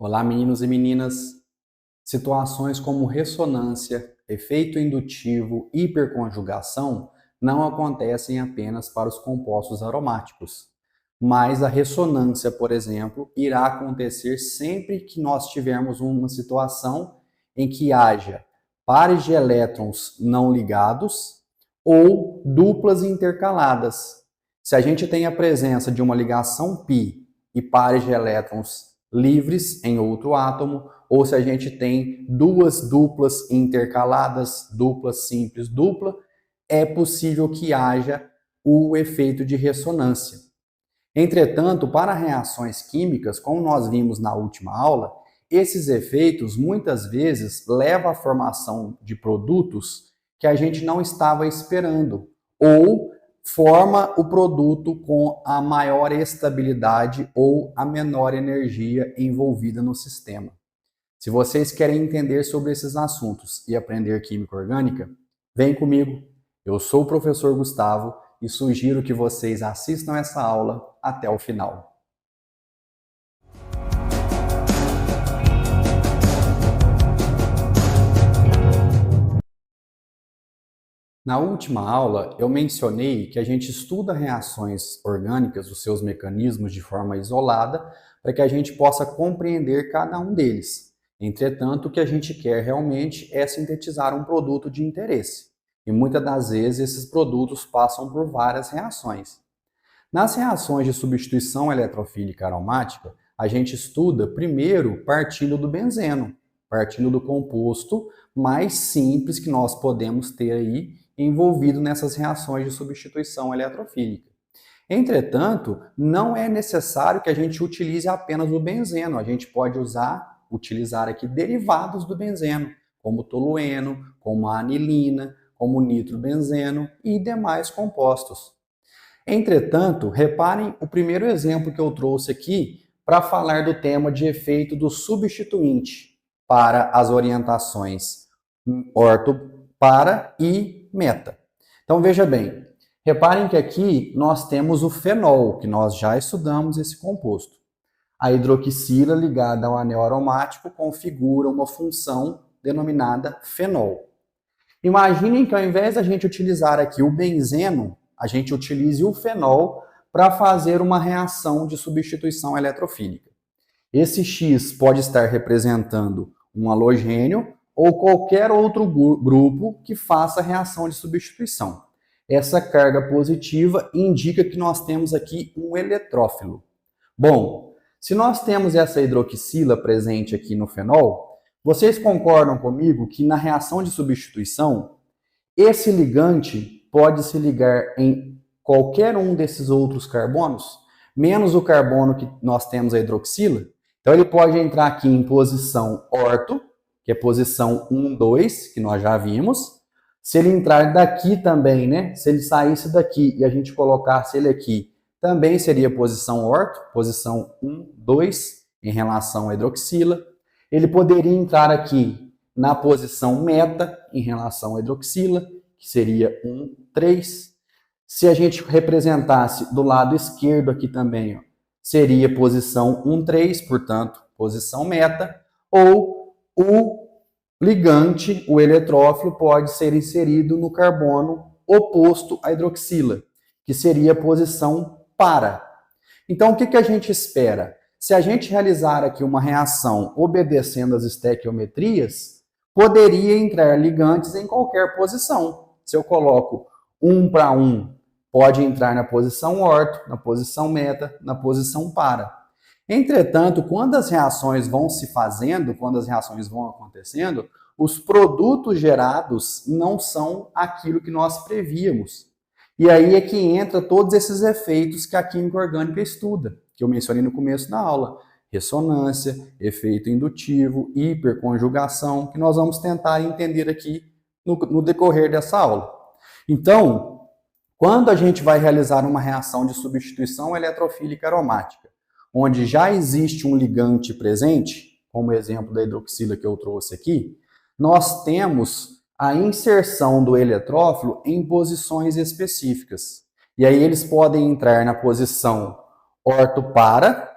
Olá, meninos e meninas. Situações como ressonância, efeito indutivo, hiperconjugação não acontecem apenas para os compostos aromáticos, mas a ressonância, por exemplo, irá acontecer sempre que nós tivermos uma situação em que haja pares de elétrons não ligados ou duplas intercaladas. Se a gente tem a presença de uma ligação π e pares de elétrons livres em outro átomo, ou se a gente tem duas duplas intercaladas, dupla simples, dupla, é possível que haja o efeito de ressonância. Entretanto, para reações químicas, como nós vimos na última aula, esses efeitos muitas vezes levam à formação de produtos que a gente não estava esperando, ou forma o produto com a maior estabilidade ou a menor energia envolvida no sistema. Se vocês querem entender sobre esses assuntos e aprender química orgânica, vem comigo. Eu sou o professor Gustavo e sugiro que vocês assistam essa aula até o final. Na última aula, eu mencionei que a gente estuda reações orgânicas, os seus mecanismos de forma isolada, para que a gente possa compreender cada um deles. Entretanto, o que a gente quer realmente é sintetizar um produto de interesse. E muitas das vezes esses produtos passam por várias reações. Nas reações de substituição eletrofílica aromática, a gente estuda primeiro partindo do benzeno, partindo do composto mais simples que nós podemos ter aí envolvido nessas reações de substituição eletrofílica. Entretanto, não é necessário que a gente utilize apenas o benzeno, a gente pode utilizar aqui derivados do benzeno, como o tolueno, como a anilina, como o nitrobenzeno e demais compostos. Entretanto, reparem o primeiro exemplo que eu trouxe aqui para falar do tema de efeito do substituinte para as orientações orto, para e meta. Então veja bem, reparem que aqui nós temos o fenol, que nós já estudamos esse composto. A hidroxila ligada ao anel aromático configura uma função denominada fenol. Imaginem que ao invés da gente utilizar aqui o benzeno, a gente utilize o fenol para fazer uma reação de substituição eletrofílica. Esse X pode estar representando um halogênio ou qualquer outro grupo que faça reação de substituição. Essa carga positiva indica que nós temos aqui um eletrófilo. Bom, se nós temos essa hidroxila presente aqui no fenol, vocês concordam comigo que na reação de substituição, esse ligante pode se ligar em qualquer um desses outros carbonos, menos o carbono que nós temos a hidroxila? Então ele pode entrar aqui em posição orto, que é posição 1, 2, que nós já vimos. Se ele entrar daqui também, né? Se ele saísse daqui e a gente colocasse ele aqui, também seria posição orto, posição 1, 2, em relação à hidroxila. Ele poderia entrar aqui na posição meta, em relação à hidroxila, que seria 1, 3. Se a gente representasse do lado esquerdo aqui também, ó, seria posição 1, 3, portanto, posição meta, ou o ligante, o eletrófilo, pode ser inserido no carbono oposto à hidroxila, que seria a posição para. Então, o que a gente espera? Se a gente realizar aqui uma reação obedecendo às estequiometrias, poderia entrar ligantes em qualquer posição. Se eu coloco 1 para 1, pode entrar na posição orto, na posição meta, na posição para. Entretanto, quando as reações vão se fazendo, quando as reações vão acontecendo, os produtos gerados não são aquilo que nós prevíamos. E aí é que entra todos esses efeitos que a química orgânica estuda, que eu mencionei no começo da aula. Ressonância, efeito indutivo, hiperconjugação, que nós vamos tentar entender aqui no decorrer dessa aula. Então, quando a gente vai realizar uma reação de substituição eletrofílica aromática, onde já existe um ligante presente, como o exemplo da hidroxila que eu trouxe aqui, nós temos a inserção do eletrófilo em posições específicas. E aí eles podem entrar na posição orto-para,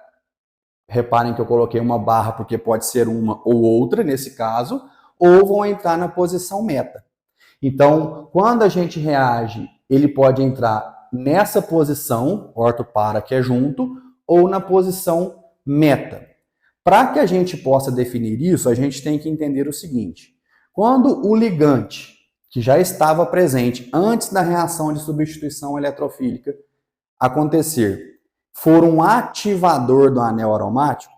reparem que eu coloquei uma barra porque pode ser uma ou outra nesse caso, ou vão entrar na posição meta. Então, quando a gente reage, ele pode entrar nessa posição, orto-para, que é junto, ou na posição meta. Para que a gente possa definir isso, a gente tem que entender o seguinte: quando o ligante, que já estava presente antes da reação de substituição eletrofílica acontecer, for um ativador do anel aromático,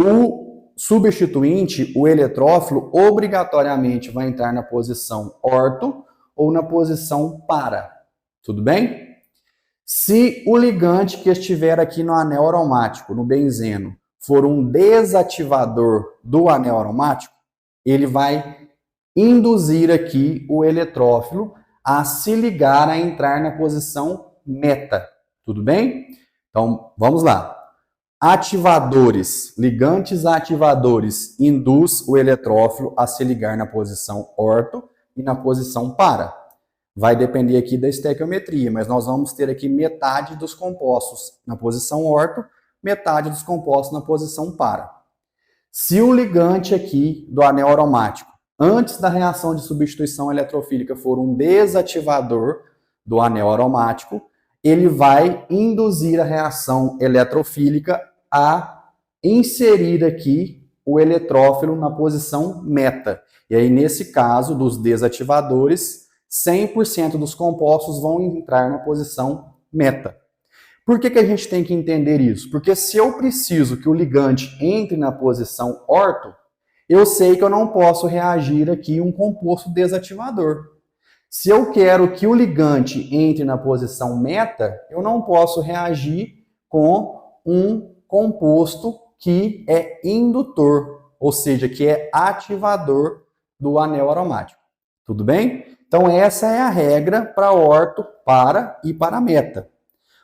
o substituinte, o eletrófilo, obrigatoriamente vai entrar na posição orto ou na posição para. Tudo bem? Se o ligante que estiver aqui no anel aromático, no benzeno, for um desativador do anel aromático, ele vai induzir aqui o eletrófilo a se ligar, a entrar na posição meta. Tudo bem? Então, vamos lá. Ativadores, ligantes ativadores, induz o eletrófilo a se ligar na posição orto e na posição para. Vai depender aqui da estequiometria, mas nós vamos ter aqui metade dos compostos na posição orto, metade dos compostos na posição para. Se o ligante aqui do anel aromático, antes da reação de substituição eletrofílica, for um desativador do anel aromático, ele vai induzir a reação eletrofílica a inserir aqui o eletrófilo na posição meta. E aí, nesse caso, dos desativadores, 100% dos compostos vão entrar na posição meta. Por que a gente tem que entender isso? Porque se eu preciso que o ligante entre na posição orto, eu sei que eu não posso reagir aqui um composto desativador. Se eu quero que o ligante entre na posição meta, eu não posso reagir com um composto que é indutor, ou seja, que é ativador do anel aromático. Tudo bem? Então essa é a regra para orto, para e para meta.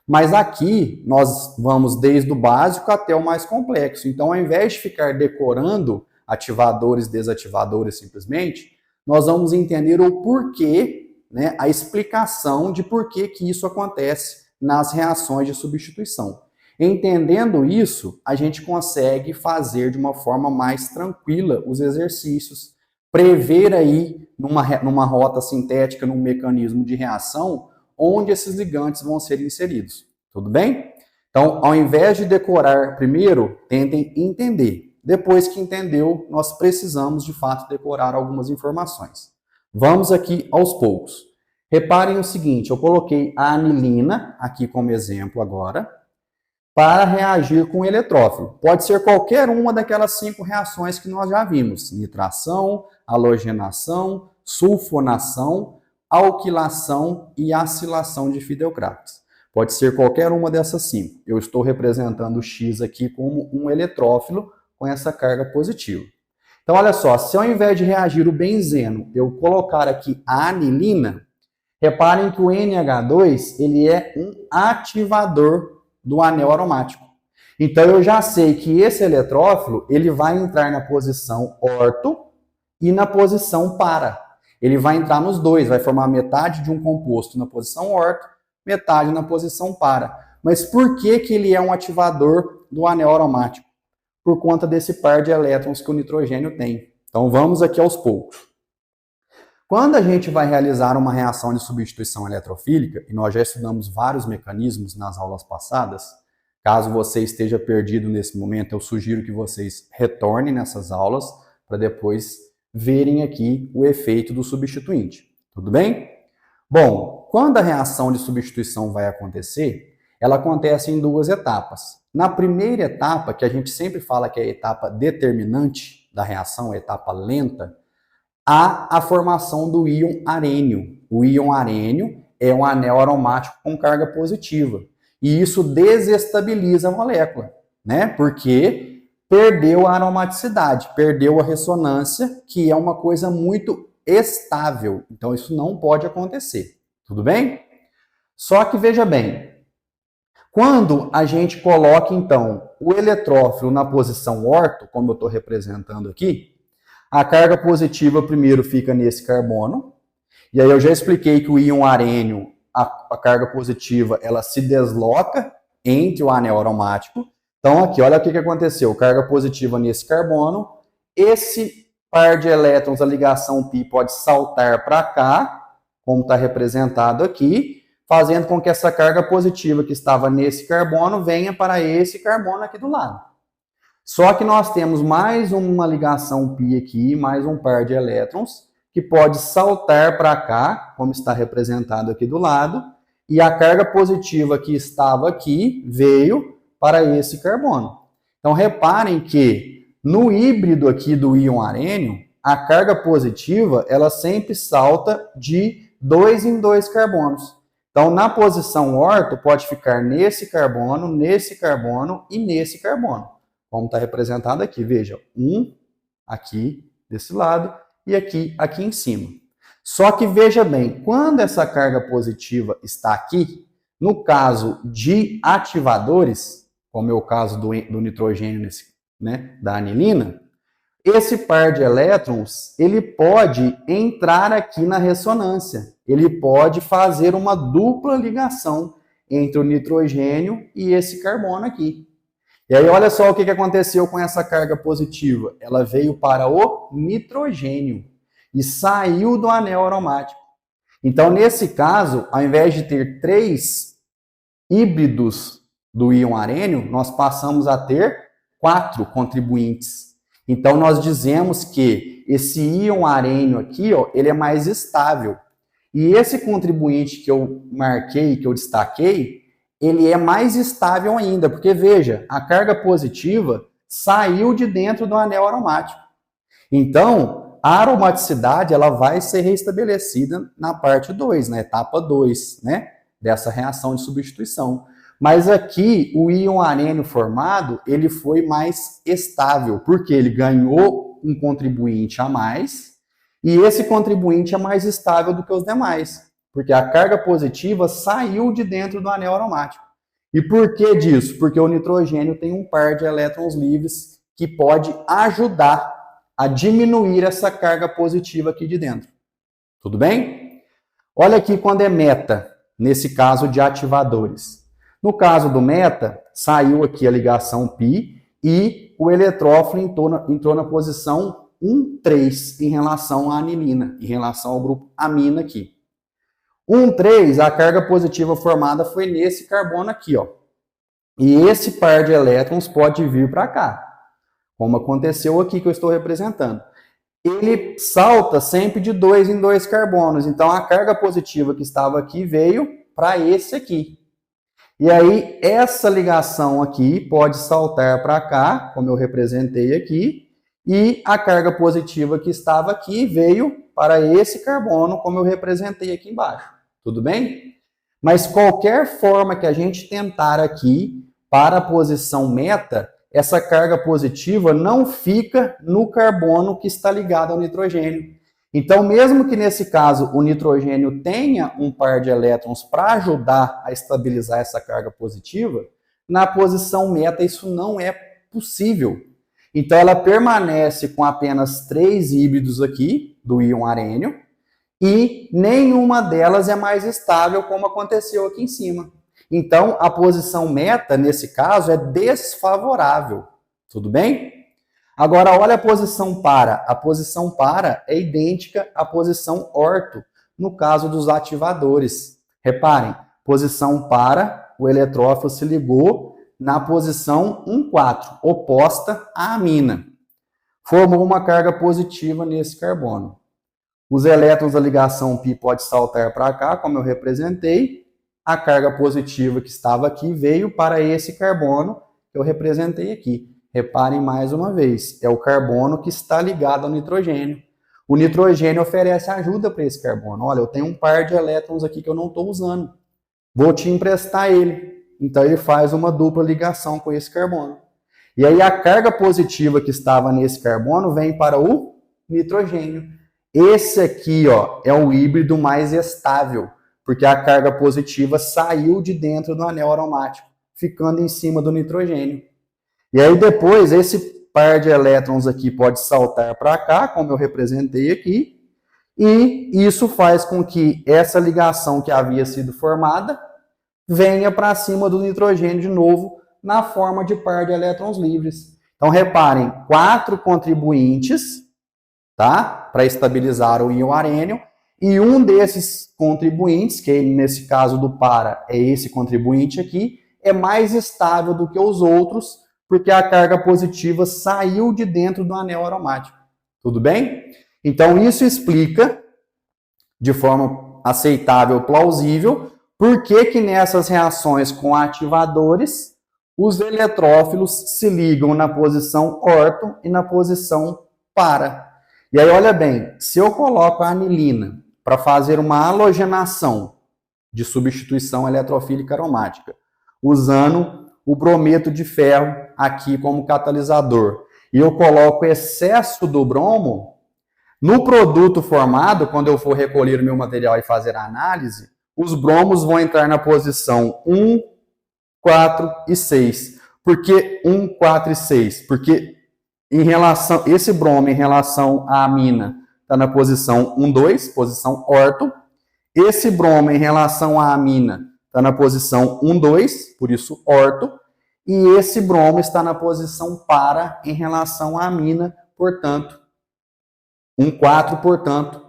Mas aqui nós vamos desde o básico até o mais complexo. Então, ao invés de ficar decorando ativadores, desativadores simplesmente, nós vamos entender o porquê, né, a explicação de por que isso acontece nas reações de substituição. Entendendo isso, a gente consegue fazer de uma forma mais tranquila os exercícios, prever aí numa rota sintética, num mecanismo de reação, onde esses ligantes vão ser inseridos. Tudo bem? Então, ao invés de decorar primeiro, tentem entender. Depois que entendeu, nós precisamos, de fato, decorar algumas informações. Vamos aqui aos poucos. Reparem o seguinte, eu coloquei a anilina aqui como exemplo agora, para reagir com o eletrófilo. Pode ser qualquer uma daquelas 5 reações que nós já vimos: nitração, halogenação, sulfonação, alquilação e acilação de fidelcrates. Pode ser qualquer uma dessas 5. Eu estou representando o X aqui como um eletrófilo com essa carga positiva. Então, olha só, se ao invés de reagir o benzeno, eu colocar aqui a anilina, reparem que o NH2 ele é um ativador do anel aromático. Então, eu já sei que esse eletrófilo ele vai entrar na posição orto e na posição para. Ele vai entrar nos dois, vai formar metade de um composto na posição orto, metade na posição para. Mas por que ele é um ativador do anel aromático? Por conta desse par de elétrons que o nitrogênio tem. Então vamos aqui aos poucos. Quando a gente vai realizar uma reação de substituição eletrofílica, e nós já estudamos vários mecanismos nas aulas passadas, caso você esteja perdido nesse momento, eu sugiro que vocês retornem nessas aulas para depois verem aqui o efeito do substituinte. Tudo bem? Bom, quando a reação de substituição vai acontecer, ela acontece em 2 etapas. Na primeira etapa, que a gente sempre fala que é a etapa determinante da reação, a etapa lenta, há a formação do íon arênio. O íon arênio é um anel aromático com carga positiva. E isso desestabiliza a molécula, né? Porque perdeu a aromaticidade, perdeu a ressonância, que é uma coisa muito estável. Então isso não pode acontecer. Tudo bem? Só que veja bem, quando a gente coloca então o eletrófilo na posição orto, como eu estou representando aqui, a carga positiva primeiro fica nesse carbono, e aí eu já expliquei que o íon arênio, a carga positiva, ela se desloca entre o anel aromático, Então aqui, olha o que aconteceu. Carga positiva nesse carbono. Esse par de elétrons, a ligação π, pode saltar para cá, como está representado aqui, fazendo com que essa carga positiva que estava nesse carbono venha para esse carbono aqui do lado. Só que nós temos mais uma ligação π aqui, mais um par de elétrons, que pode saltar para cá, como está representado aqui do lado, e a carga positiva que estava aqui veio para esse carbono. Então reparem que no híbrido aqui do íon arênio, a carga positiva ela sempre salta de 2 em 2 carbonos. Então na posição orto pode ficar nesse carbono e nesse carbono. Como está representado aqui, veja, um aqui desse lado e aqui em cima. Só que veja bem, quando essa carga positiva está aqui, no caso de ativadores, como é o caso do nitrogênio, da anilina, esse par de elétrons, ele pode entrar aqui na ressonância. Ele pode fazer uma dupla ligação entre o nitrogênio e esse carbono aqui. E aí olha só o que aconteceu com essa carga positiva. Ela veio para o nitrogênio e saiu do anel aromático. Então, nesse caso, ao invés de ter 3 híbridos do íon arênio, nós passamos a ter 4 contribuintes. Então, nós dizemos que esse íon arênio aqui, ó, ele é mais estável. E esse contribuinte que eu marquei, que eu destaquei, ele é mais estável ainda, porque veja, a carga positiva saiu de dentro do anel aromático. Então, a aromaticidade ela vai ser restabelecida na parte 2, na etapa 2, dessa reação de substituição. Mas aqui, o íon arênio formado, ele foi mais estável, porque ele ganhou um contribuinte a mais, e esse contribuinte é mais estável do que os demais, porque a carga positiva saiu de dentro do anel aromático. E por que disso? Porque o nitrogênio tem um par de elétrons livres que pode ajudar a diminuir essa carga positiva aqui de dentro. Tudo bem? Olha aqui quando é meta, nesse caso de ativadores. No caso do meta, saiu aqui a ligação π e o eletrófilo entrou na posição 1,3 em relação à anilina, em relação ao grupo amina aqui. 1,3, a carga positiva formada foi nesse carbono aqui, ó. E esse par de elétrons pode vir para cá, como aconteceu aqui que eu estou representando. Ele salta sempre de 2 em 2 carbonos, então a carga positiva que estava aqui veio para esse aqui. E aí, essa ligação aqui pode saltar para cá, como eu representei aqui, e a carga positiva que estava aqui veio para esse carbono, como eu representei aqui embaixo. Tudo bem? Mas qualquer forma que a gente tentar aqui, para a posição meta, essa carga positiva não fica no carbono que está ligado ao nitrogênio. Então, mesmo que nesse caso o nitrogênio tenha um par de elétrons para ajudar a estabilizar essa carga positiva, na posição meta isso não é possível. Então, ela permanece com apenas 3 híbridos aqui do íon arênio e nenhuma delas é mais estável, como aconteceu aqui em cima. Então, a posição meta, nesse caso, é desfavorável. Tudo bem? Agora, olha a posição para. A posição para é idêntica à posição orto, no caso dos ativadores. Reparem, posição para, o eletrófilo se ligou na posição 1,4, oposta à amina. Formou uma carga positiva nesse carbono. Os elétrons da ligação π pode saltar para cá, como eu representei. A carga positiva que estava aqui veio para esse carbono que eu representei aqui. Reparem mais uma vez, é o carbono que está ligado ao nitrogênio. O nitrogênio oferece ajuda para esse carbono. Olha, eu tenho um par de elétrons aqui que eu não estou usando. Vou te emprestar ele. Então ele faz uma dupla ligação com esse carbono. E aí a carga positiva que estava nesse carbono vem para o nitrogênio. Esse aqui, ó, é o híbrido mais estável, porque a carga positiva saiu de dentro do anel aromático, ficando em cima do nitrogênio. E aí depois esse par de elétrons aqui pode saltar para cá, como eu representei aqui, e isso faz com que essa ligação que havia sido formada venha para cima do nitrogênio de novo na forma de par de elétrons livres. Então, reparem, 4 contribuintes, tá? Para estabilizar o íon arênio, e um desses contribuintes, que nesse caso do para é esse contribuinte aqui, é mais estável do que os outros, porque a carga positiva saiu de dentro do anel aromático. Tudo bem? Então, isso explica, de forma aceitável, plausível, por que nessas reações com ativadores, os eletrófilos se ligam na posição orto e na posição para. E aí, olha bem, se eu coloco a anilina para fazer uma halogenação de substituição eletrofílica aromática, usando o brometo de ferro aqui como catalisador, e eu coloco excesso do bromo, no produto formado, quando eu for recolher o meu material e fazer a análise, os bromos vão entrar na posição 1, 4 e 6. Por que 1, 4 e 6? Porque esse bromo em relação à amina está na posição 1, 2, posição orto. Esse bromo em relação à amina está na posição 1, 2, por isso orto. E esse bromo está na posição para em relação à amina, portanto, 1, 4, portanto,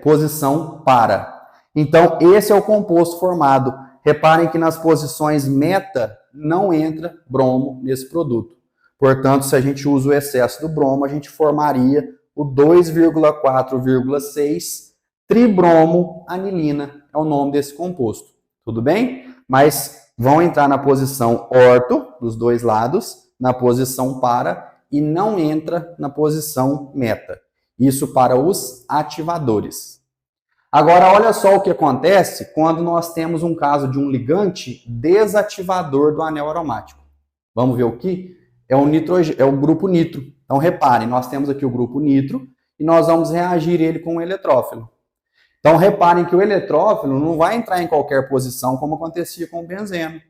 posição para. Então, esse é o composto formado. Reparem que nas posições meta não entra bromo nesse produto. Portanto, se a gente usa o excesso do bromo, a gente formaria o 2,4,6 tribromo anilina. É o nome desse composto. Tudo bem? Mas vão entrar na posição orto, dos dois lados, na posição para, e não entra na posição meta. Isso para os ativadores. Agora, olha só o que acontece quando nós temos um caso de um ligante desativador do anel aromático. Vamos ver o que? É o grupo nitro. Então, reparem, nós temos aqui o grupo nitro e nós vamos reagir ele com o eletrófilo. Então, reparem que o eletrófilo não vai entrar em qualquer posição como acontecia com o benzeno.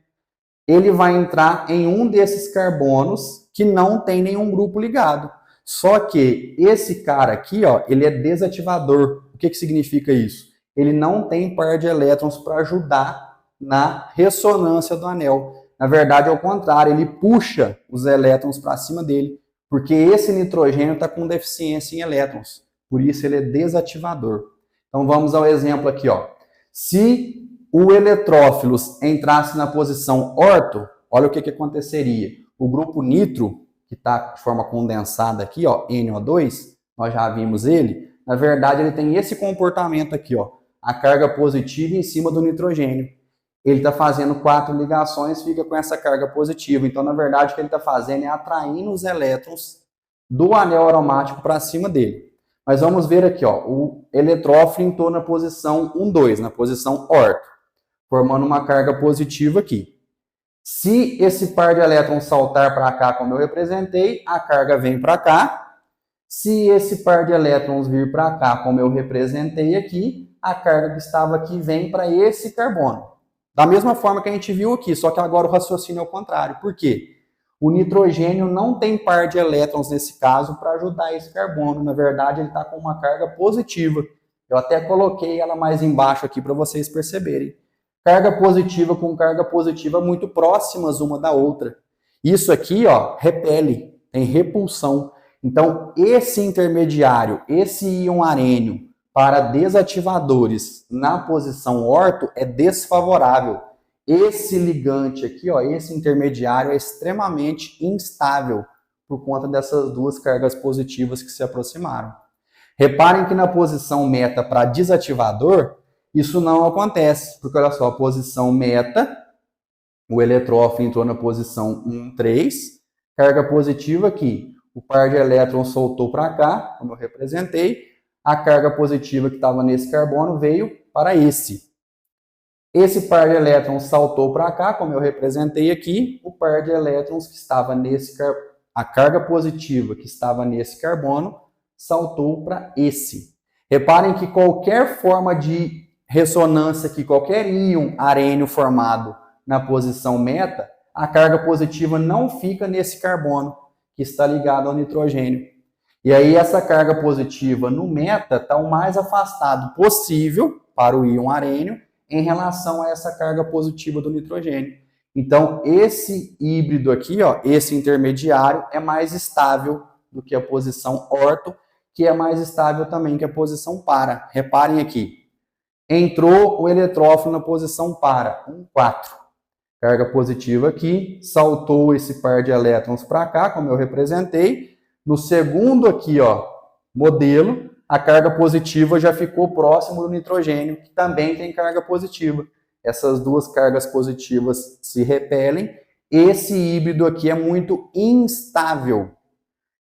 Ele vai entrar em um desses carbonos que não tem nenhum grupo ligado. Só que esse cara aqui, ó, ele é desativador. O que significa isso? Ele não tem par de elétrons para ajudar na ressonância do anel. Na verdade, é o contrário, ele puxa os elétrons para cima dele, porque esse nitrogênio está com deficiência em elétrons. Por isso, ele é desativador. Então, vamos ao exemplo aqui, ó. Se o eletrófilos entrasse na posição orto, olha o que aconteceria. O grupo nitro, que está de forma condensada aqui, ó, NO2, nós já vimos ele, na verdade ele tem esse comportamento aqui, ó, a carga positiva em cima do nitrogênio. Ele está fazendo 4 ligações, fica com essa carga positiva. Então, na verdade, o que ele está fazendo é atraindo os elétrons do anel aromático para cima dele. Mas vamos ver aqui, ó, o eletrófilo entrou na posição 1, 2, na posição orto, formando uma carga positiva aqui. Se esse par de elétrons saltar para cá, como eu representei, a carga vem para cá. Se esse par de elétrons vir para cá, como eu representei aqui, a carga que estava aqui vem para esse carbono. Da mesma forma que a gente viu aqui, só que agora o raciocínio é o contrário. Por quê? O nitrogênio não tem par de elétrons nesse caso para ajudar esse carbono. Na verdade, ele está com uma carga positiva. Eu até coloquei ela mais embaixo aqui para vocês perceberem. Carga positiva com carga positiva muito próximas uma da outra. Isso aqui, ó, repele, tem repulsão. Então, esse intermediário, esse íon arênio para desativadores na posição orto é desfavorável. Esse ligante aqui, ó, esse intermediário é extremamente instável por conta dessas duas cargas positivas que se aproximaram. Reparem que na posição meta para desativador, isso não acontece, porque olha só, a posição meta, o eletrófilo entrou na posição 1, 3, carga positiva aqui, o par de elétrons soltou para cá, como eu representei, a carga positiva que estava nesse carbono veio para esse. Esse par de elétrons saltou para cá, como eu representei aqui, o par de elétrons que estava a carga positiva que estava nesse carbono saltou para esse. Reparem que qualquer forma de ressonância aqui, qualquer íon arênio formado na posição meta, a carga positiva não fica nesse carbono que está ligado ao nitrogênio. E aí essa carga positiva no meta está o mais afastado possível para o íon arênio em relação a essa carga positiva do nitrogênio. Então, esse híbrido aqui, ó, esse intermediário, é mais estável do que a posição orto, que é mais estável também que a posição para. Reparem aqui. Entrou o eletrófilo na posição para, 4. Carga positiva aqui, saltou esse par de elétrons para cá, como eu representei. No segundo aqui, ó, modelo, a carga positiva já ficou próximo do nitrogênio, que também tem carga positiva. Essas duas cargas positivas se repelem. Esse híbrido aqui é muito instável.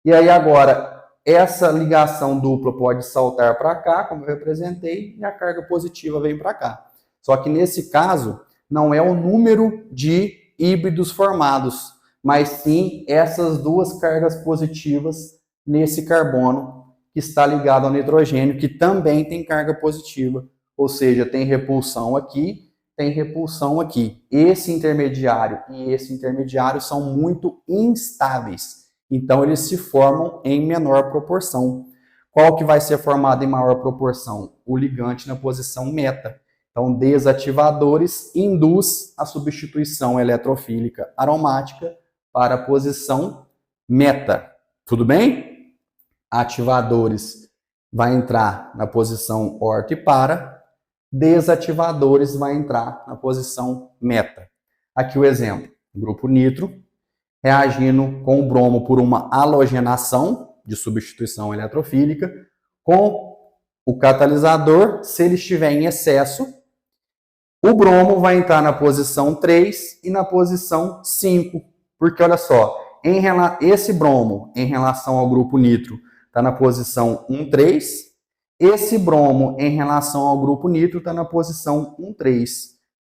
E aí agora, essa ligação dupla pode saltar para cá, como eu representei, e a carga positiva vem para cá. Só que nesse caso, não é o número de híbridos formados, mas sim essas duas cargas positivas nesse carbono que está ligado ao nitrogênio, que também tem carga positiva. Ou seja, tem repulsão aqui, tem repulsão aqui. Esse intermediário e esse intermediário são muito instáveis. Então, eles se formam em menor proporção. Qual que vai ser formado em maior proporção? O ligante na posição meta. Então, desativadores induz a substituição eletrofílica aromática para a posição meta. Tudo bem? Ativadores vai entrar na posição orto e para. Desativadores vai entrar na posição meta. Aqui o exemplo, grupo nitro reagindo com o bromo por uma halogenação de substituição eletrofílica com o catalisador, se ele estiver em excesso, o bromo vai entrar na posição 3 e na posição 5, porque olha só, esse bromo em relação ao grupo nitro está na posição 1,3, esse bromo, em relação ao grupo nitro, está na posição 1,3.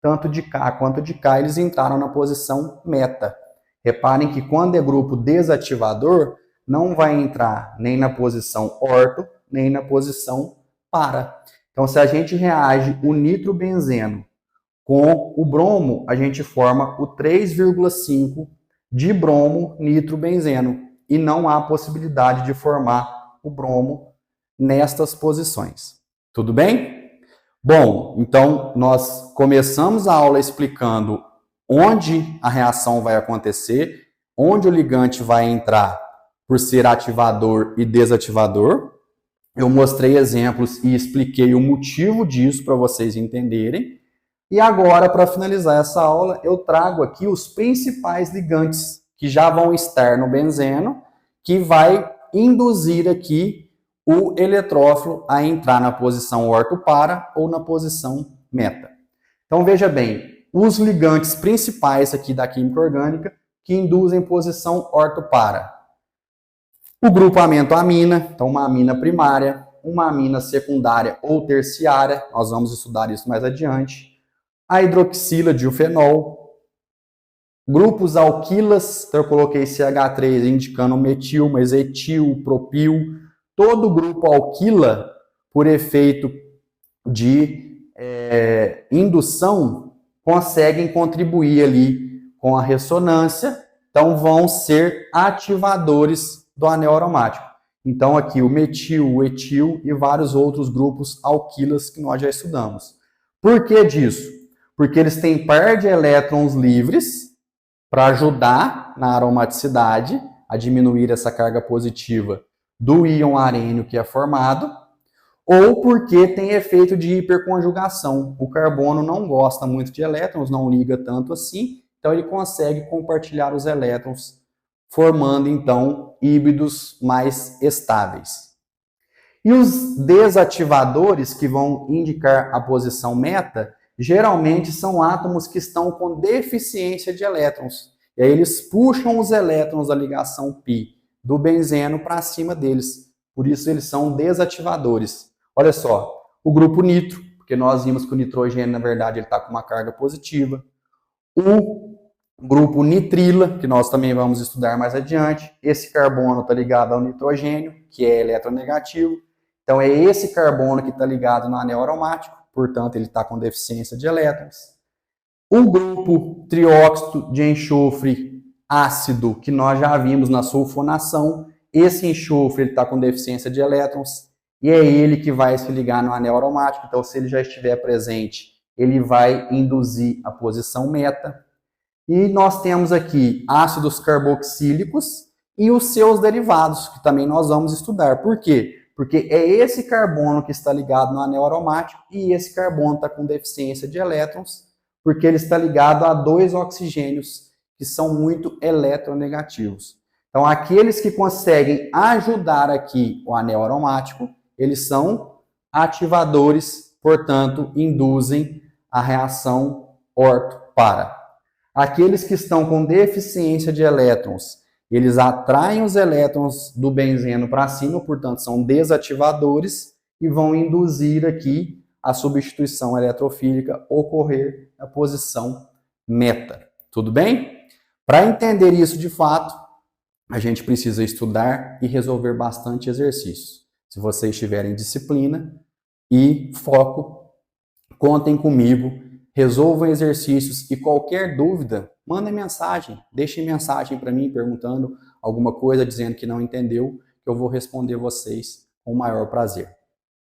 Tanto de cá quanto de cá, eles entraram na posição meta. Reparem que quando é grupo desativador, não vai entrar nem na posição orto, nem na posição para. Então, se a gente reage o nitrobenzeno com o bromo, a gente forma o 3,5 de bromo nitrobenzeno. E não há possibilidade de formar o bromo nestas posições. Tudo bem? Bom, então nós começamos a aula explicando onde a reação vai acontecer, onde o ligante vai entrar por ser ativador e desativador. Eu mostrei exemplos e expliquei o motivo disso para vocês entenderem. E agora, para finalizar essa aula, eu trago aqui os principais ligantes que já vão estar no benzeno, que vai induzir aqui o eletrófilo a entrar na posição orto-para ou na posição meta. Então, veja bem, os ligantes principais aqui da química orgânica que induzem posição orto-para. O grupamento amina, então uma amina primária, uma amina secundária ou terciária, nós vamos estudar isso mais adiante. A hidroxila diofenol. Grupos alquilas, então eu coloquei CH3 indicando metil, mas etil, propil. Todo grupo alquila, por efeito de indução, conseguem contribuir ali com a ressonância, então vão ser ativadores do anel aromático. Então aqui o metil, o etil e vários outros grupos alquilas que nós já estudamos. Por que disso? Porque eles têm par de elétrons livres para ajudar na aromaticidade, a diminuir essa carga positiva do íon arênio que é formado, ou porque tem efeito de hiperconjugação. O carbono não gosta muito de elétrons, não liga tanto assim, então ele consegue compartilhar os elétrons, formando então híbridos mais estáveis. E os desativadores, que vão indicar a posição meta, geralmente são átomos que estão com deficiência de elétrons. E aí eles puxam os elétrons da ligação π do benzeno para cima deles. Por isso eles são desativadores. Olha só, o grupo nitro, porque nós vimos que o nitrogênio, na verdade, ele está com uma carga positiva. O grupo nitrila, que nós também vamos estudar mais adiante. Esse carbono está ligado ao nitrogênio, que é eletronegativo. Então é esse carbono que está ligado no anel aromático, portanto ele está com deficiência de elétrons. O grupo trióxido de enxofre ácido, que nós já vimos na sulfonação, esse enxofre está com deficiência de elétrons e é ele que vai se ligar no anel aromático. Então, se ele já estiver presente, ele vai induzir a posição meta. E nós temos aqui ácidos carboxílicos e os seus derivados, que também nós vamos estudar. Por quê? Porque é esse carbono que está ligado no anel aromático e esse carbono está com deficiência de elétrons, porque ele está ligado a dois oxigênios que são muito eletronegativos. Então, aqueles que conseguem ajudar aqui o anel aromático, eles são ativadores, portanto, induzem a reação orto-para. Aqueles que estão com deficiência de elétrons, eles atraem os elétrons do benzeno para cima, portanto, são desativadores e vão induzir aqui a substituição eletrofílica ocorrer na posição meta. Tudo bem? Para entender isso de fato, a gente precisa estudar e resolver bastante exercícios. Se vocês tiverem disciplina e foco, contem comigo, resolvam exercícios e qualquer dúvida, mandem mensagem, deixem mensagem para mim perguntando alguma coisa, dizendo que não entendeu, que eu vou responder vocês com o maior prazer.